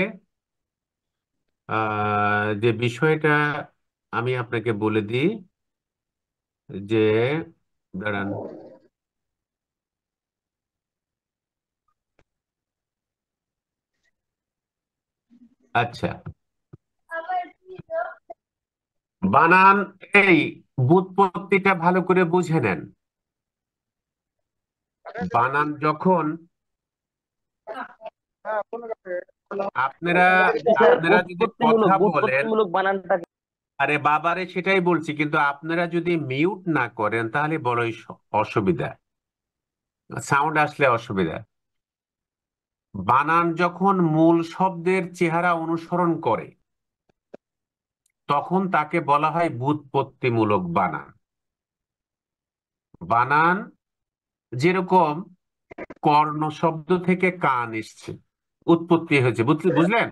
যে বিষয়টা আমি আপনাকে বলে দিই, যে দাঁড়ান, আচ্ছা, বানান, এই ব্যুৎপত্তিটা ভালো করে বুঝে নেন। বানান যখন আপনারা স্যার আপনারা যদি কথা বলেন, ব্যুৎপত্তিমূলক বানানটা কি? আরে বাবারে সেটাই বলছি, কিন্তু আপনারা যদি মিউট না করেন তাহলে বড়ই অসুবিধা, সাউন্ড আসলে অসুবিধা। বানান যখন মূল শব্দের চেহারা অনুসরণ করে তখন তাকে বলা হয় ব্যুৎপত্তিমূলক বানান। বানান যেরকম কর্ণ শব্দ থেকে কান এসছে, উৎপত্তি হয়েছে, বুঝলেন?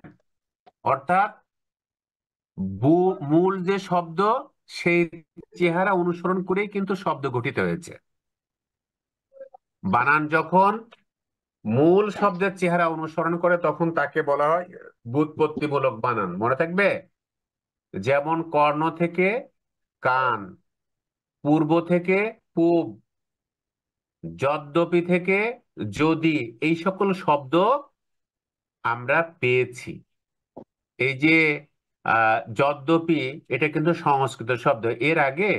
অর্থাৎ মূল যে শব্দ সেই চেহারা অনুসরণ করেই কিন্তু শব্দ গঠিত হয়েছে। বানান যখন মূল শব্দের চেহারা অনুসরণ করে তখন তাকে বলা হয় ব্যুৎপত্তিমূলক বানান। মনে থাকবে, যেমন কর্ণ থেকে কান, পূর্ব থেকে পূব, যদ্যপি থেকে যদি, এই সকল শব্দ আমরা পেয়েছি। এই যে যদ্যপি, এটা কিন্তু সংস্কৃত শব্দ। এর আগে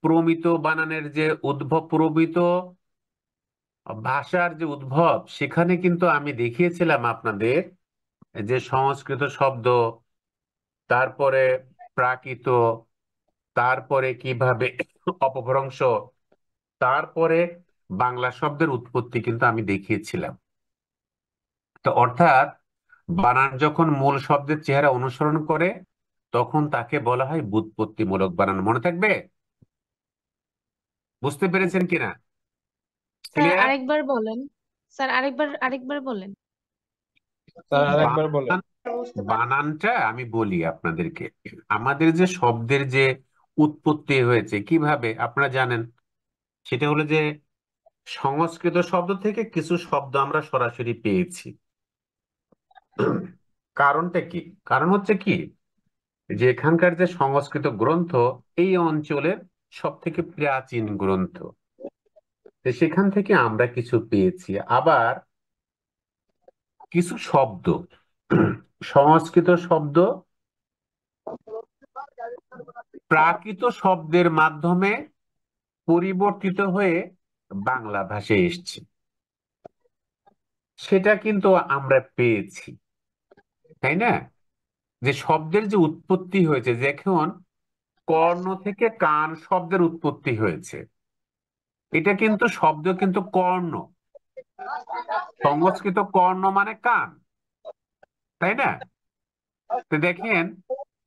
প্রমিত বানানের যে উদ্ভব, প্রমিত ভাষার যে উদ্ভব, সেখানে কিন্তু আমি দেখিয়েছিলাম আপনাদের যে সংস্কৃত শব্দ, তারপরে প্রাকৃত, তারপরে কিভাবে অপভ্রংশ, তারপরে বাংলা শব্দের উৎপত্তি কিন্তু আমি দেখিয়েছিলাম। তো অর্থাৎ বানান যখন মূল শব্দের চেহারা অনুসরণ করে, তখন তাকে বলা হয় ব্যুৎপত্তিমূলক বানান। মনে থাকবে? বুঝতে পেরেছেন কিনা? Sir clear? আরেকবার বলেন। স্যার আরেকবার বলেন। স্যার আরেকবার বলেন। বানানটা আমি বলি আপনাদেরকে। আমাদের যে শব্দের যে উৎপত্তি হয়েছে কিভাবে আপনারা জানেন, সেটা হলো যে সংস্কৃত শব্দ থেকে কিছু শব্দ আমরা সরাসরি পেয়েছি। কারণটা কি? কারণ হচ্ছে কি, যে এখানকার যে সংস্কৃত গ্রন্থ, এই অঞ্চলের সব থেকে প্রাচীন গ্রন্থ। তো সেখান থেকে আমরা কিছু পেয়েছি। আবার কিছু শব্দ, সংস্কৃত শব্দ প্রাকৃত শব্দের মাধ্যমে পরিবর্তিত হয়ে বাংলা ভাষায় এসছে, সেটা কিন্তু আমরা পেয়েছি, তাই না? যে শব্দের যে উৎপত্তি হয়েছে, দেখুন কর্ণ থেকে কান শব্দের উৎপত্তি হয়েছে। এটা কিন্তু শব্দ কিন্তু কর্ণ, সংস্কৃত কর্ণ মানে কান, তাই না? তো দেখেন,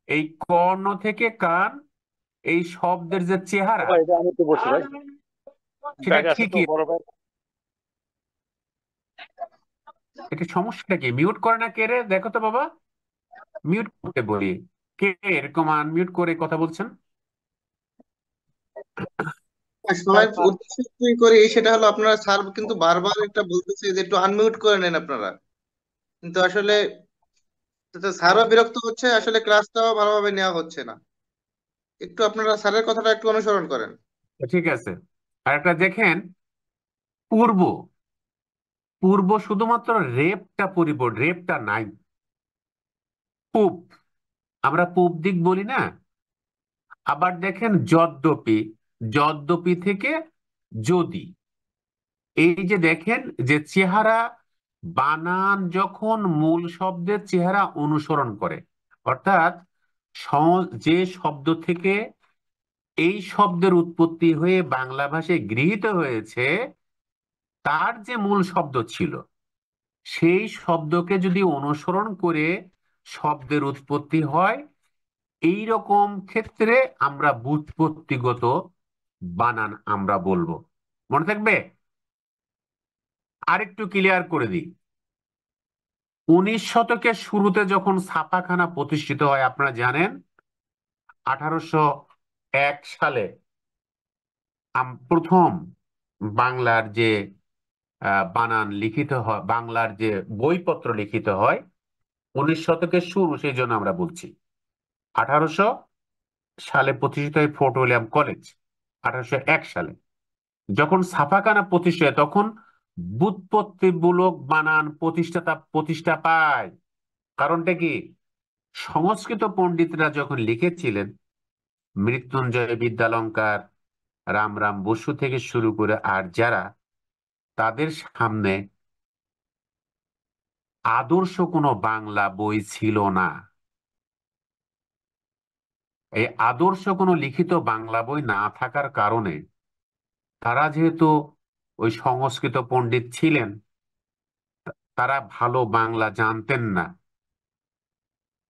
এই কর্ণ থেকে কান, এই শব্দের যে চেহারা, ভাই, এটা আমি তো বসি ভাই, সেটা ব্যাগ আছে তো ঠিকই। বড় ব্যাগ। এটা সমস্যাটা কি? মিউট করে না কে রে? দেখো তো বাবা, মিউট করতে বলি। কে এরকম আনমিউট করে কথা বলছেন? সবাই উদ্দেশ্য করি, সেটা হলো আপনারা স্যার কিন্তু বারবার একটা বলতেছে যে একটু আনমিউট করে নেন আপনারা, কিন্তু আসলে স্যারও বিরক্ত হচ্ছে, আসলে ক্লাসটাও ভালোভাবে নেওয়া হচ্ছে না। একটু আপনারা স্যারের কথাটা একটু অনুসরণ করেন। ঠিক আছে। আর একটা দেখেন, পূর্ব, পূর্ব শুধুমাত্র রেপটা রেপটা নাই। পূব, আমরা পূব দিক বলি না? আবার দেখেন যদ্যপি, যদ্যপি থেকে যদি, এই যে দেখেন যে চেহারা, বানান যখন মূল শব্দের চেহারা অনুসরণ করে, অর্থাৎ যে শব্দ থেকে এই শব্দের উৎপত্তি হয়ে বাংলা ভাষায় গৃহীত হয়েছে, তার যে মূল শব্দ ছিল, সেই শব্দকে যদি অনুসরণ করে শব্দের উৎপত্তি হয়, এই রকম ক্ষেত্রে আমরা ব্যুৎপত্তিগত বানান আমরা বলবো। মনে থাকবে? আরেকটু ক্লিয়ার করে দিই। 19 শতকের শুরুতে যখন ছাপাখানা প্রতিষ্ঠিত হয়, আপনারা জানেন 1801 সালে প্রথম বাংলার যে বানান লিখিত হয়, বাংলার যে বইপত্র লিখিত হয়, 19 শতকের শুরু, সেই জন্য আমরা বলছি 1800 সালে প্রতিষ্ঠিত হয় ফোর্ট উইলিয়াম কলেজ। 1801 সালে যখন ছাপাখানা প্রতিষ্ঠা হয়, তখন ব্যুৎপত্তিমূলক বানান প্রতিষ্ঠা পায়। কারণটা কি? সংস্কৃত পণ্ডিতরা যখন লিখেছিলেন, মৃত্যুঞ্জয় বিদ্যালঙ্কার, রামরাম বসু থেকে শুরু করে আর যারা, তাদের সামনে আদর্শ কোনো বাংলা বই ছিল না। এই আদর্শ কোনো লিখিত বাংলা বই না থাকার কারণে, তারা যেহেতু ওই সংস্কৃত পণ্ডিত ছিলেন, তারা ভালো বাংলা জানতেন না,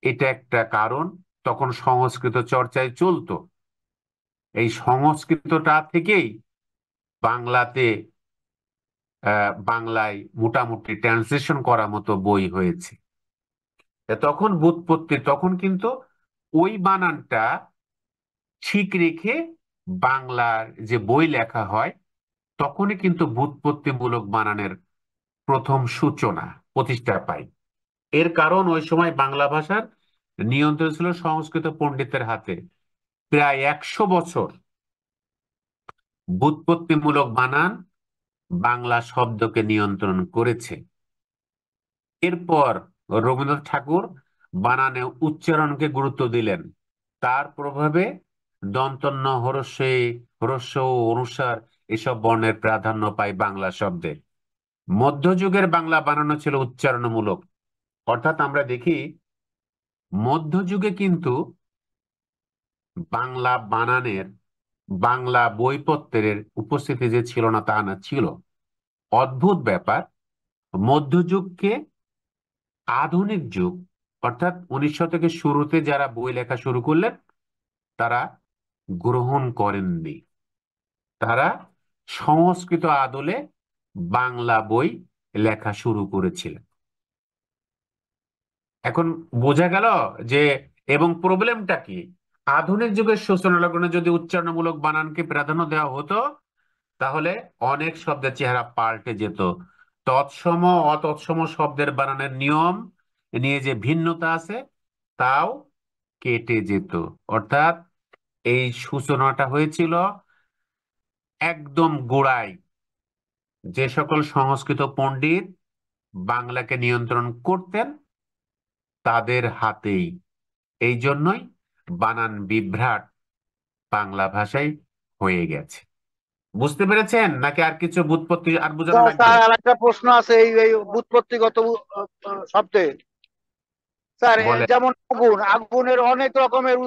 এটা একটা কারণ। তখন সংস্কৃত চর্চায় চলতো। এই সংস্কৃতটা থেকেই বাংলাতে বাংলায় মোটামুটি ট্রান্সলেশন করার মতো বই হয়েছে। তখন ব্যুৎপত্তি, তখন কিন্তু ওই বানানটা ঠিক রেখে বাংলার যে বই লেখা হয়, তখনই কিন্তু ব্যুৎপত্তিমূলক বানানের প্রথম সূচনা, প্রতিষ্ঠা পায়। এর কারণ ওই সময় বাংলা ভাষার নিয়ন্ত্রণ ছিল সংস্কৃত পণ্ডিতের হাতে। প্রায় 100 বছর ব্যুৎপত্তিমূলক বানান বাংলা শব্দকে নিয়ন্ত্রণ করেছে। এরপর রবীন্দ্রনাথ ঠাকুর বানানে উচ্চারণকে গুরুত্ব দিলেন। তার প্রভাবে দন্তন্য, হরস্বই, হ্রস্ব ও অনুস্বার এসব বর্ণের প্রাধান্য পায় বাংলা শব্দে। মধ্যযুগের বাংলা বানানো ছিল উচ্চারণমূলক, অর্থাৎ আমরা দেখি মধ্যযুগে কিন্তু বাংলা বানানের, বাংলা বইপত্রের উপস্থিতি যে ছিল না তা না, ছিল। অদ্ভুত ব্যাপার, মধ্যযুগকে আধুনিক যুগ অর্থাৎ 19 শতকের শুরুতে যারা বই লেখা শুরু করলেন তারা গ্রহণ করেননি। তারা সংস্কৃত আদলে বাংলা বই লেখা শুরু করেছিলেন। এখন বোঝা গেল যে, এবং প্রবলেমটা কি, আধুনিক যুগের সূচনালগ্নে যদি উচ্চারণমূলক বানানকে প্রাধান্য দেওয়া হতো তাহলে অনেক শব্দের চেহারা পাল্টে যেত। তৎসম অতৎসম শব্দের বানানের নিয়ম নিয়ে যে ভিন্নতা আছে তাও কেটে যেত। অর্থাৎ এই সূচনাটা হয়েছিল একদম গোড়ায়, যে সকল সংস্কৃত পণ্ডিত বাংলাকে নিয়ন্ত্রণ করতেন তাদের হাতেই। এই জন্যই বানান বিভ্রাট বাংলা ভাষায় হয়ে গেছে। বুঝতে পেরেছেন নাকি আর কিছু বুৎপত্তি আর বোঝানো লাগবে? স্যার আর একটা প্রশ্ন আছে এই ব্যুৎপত্তিগত শব্দে। স্যার বলে যেমন আগুন, আগুনের অনেক রকমের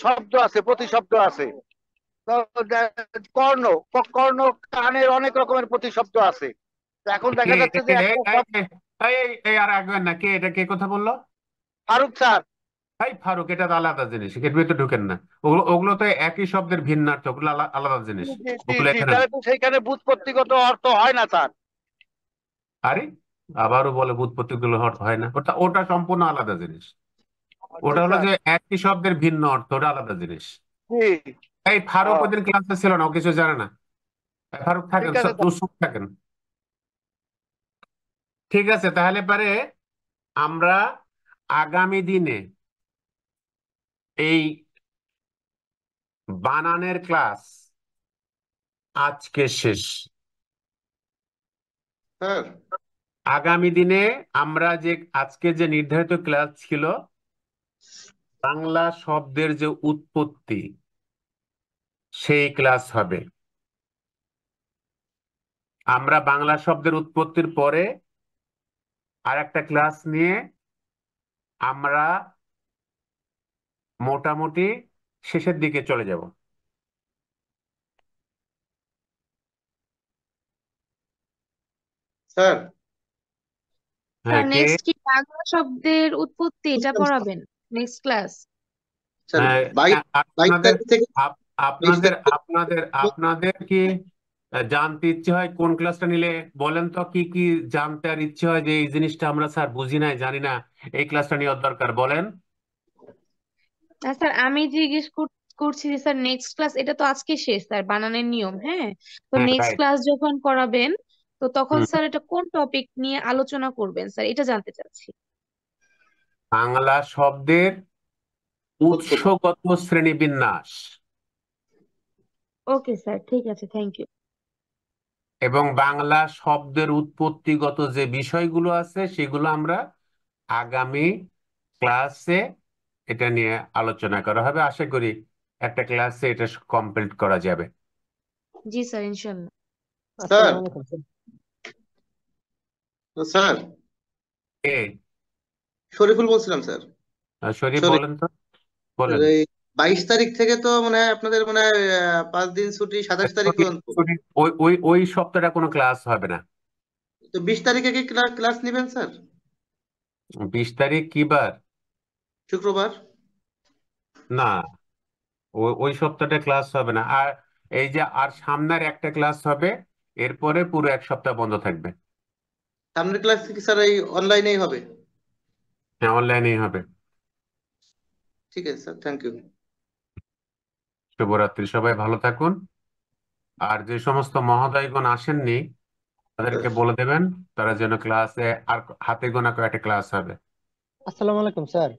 শব্দ আছে, প্রতিশব্দ আছে। তো কর্ণ, কর্ণ কানের অনেক রকমের প্রতিশব্দ আছে। তো এখন কে দেখা যাচ্ছে যে আর আগবেন না, কে এটা, কে কথা বললো? ফারুক স্যার। এই ফারুক, এটা তো আলাদা জিনিস, এর ভিতরে ঢুকেন না। ওগুলো ওগুলো তো একই শব্দের ভিন্নার্থ, ওগুলো আলাদা জিনিস, ওগুলো এখানে না। তাহলে তো সেইখানে ব্যুৎপত্তিগত অর্থ হয় না স্যার। আরে আবারও বলে বুৎপত্তি গুলো হয় না, ওটা ওটা সম্পূর্ণ আলাদা জিনিস। ওটা হলো যে একই শব্দের ভিন্ন অর্থ, ওটা আলাদা জিনিস। এই ফারুক ওদিন ক্লাসে ছিল না, ও কিছু জানে না। ফারুক থাকেন, ঠিক আছে চুপ থাকেন। ঠিক আছে, তাহলে পরে আমরা আগামী দিনে এই বানানের ক্লাস আজকে শেষ। স্যার আগামী দিনে আমরা যে আজকে যে নির্ধারিত ক্লাস ছিল বাংলা শব্দের যে উৎপত্তি, সেই ক্লাস হবে। আমরা বাংলা শব্দের উৎপত্তির পরে আর একটা ক্লাস নিয়ে আমরা মোটামুটি শেষের দিকে চলে যাব। স্যার হ্যাঁ, কে? নেক্সট কি বাংলা শব্দের উৎপত্তি এটা পড়াবেন নেক্সট ক্লাস? স্যার হ্যাঁ, 22 আপনাদের তারিখ থেকে 23 আপনাদের তারিখ আপনাদের আপনাদের কি জানতে ইচ্ছে হয় কোন ক্লাসটা নিলে? বলেন তো কি কি জানতে আর ইচ্ছে হয়, যে এই জিনিসটা আমরা স্যার বুঝি নাই, জানি না, এই ক্লাসটা নেওয়ার দরকার, বলেন। না স্যার, আমি জিজ্ঞেস করছি যে স্যার নেক্সট ক্লাস, এটা তো আজকে শেষ স্যার বানানের নিয়ম, হ্যাঁ, তো হ্যাঁ, নেক্সট রাইট। ক্লাস যখন করাবেন তো তখন হুম। স্যার এটা কোন টপিক নিয়ে আলোচনা করবেন স্যার, এটা জানতে চাচ্ছি। বাংলা শব্দের উৎসগত শ্রেণীবিন্যাস ওকে স্যার, ঠিক আছে, থ্যাংক ইউ। এবং বাংলা শব্দের উৎপত্তিগত যে বিষয়গুলো আছে সেগুলো আমরা আগামী ক্লাসে এটা নিয়ে আলোচনা করা হবে। আশা করি একটা ক্লাসে এটা কমপ্লিট করা যাবে। জি স্যার, ইনশাল্লাহ। স্যার আসসালামু আলাইকুম স্যার। স্যার কে? শরীফুল বলছিলাম স্যার। শরীফ, শরীফ বলেন তো, বলেন। এই 22 তারিখ থেকে তো মনে হয় আপনাদের মনে হয় 5 দিন ছুটি, 27 তারিখ পর্যন্ত। ওই ওই ওই সপ্তাহটা কোনো ক্লাস হবে না। তো 20 তারিখে কি ক্লাস নেবেন স্যার? 20 তারিখ কি বার? শুক্রবার। না, ওই সপ্তাহটা ক্লাস হবে না। আর এই যে আর সামনের একটা ক্লাস হবে, এরপরে পুরো এক সপ্তাহ বন্ধ থাকবে। সামনের ক্লাস কি স্যার এই অনলাইনেই হবে? হ্যাঁ, অনলাইনেই হবে। ঠিক আছে স্যার, থ্যাংক ইউ। শুভরাত্রি, সবাই ভালো থাকুন। আর যে সমস্ত মহোদয়গণ আসেননি তাদেরকে বলে দেবেন তারা যেন ক্লাসে, আর হাতে গোনা কয়েকটা ক্লাস হবে। আসসালামু আলাইকুম স্যার।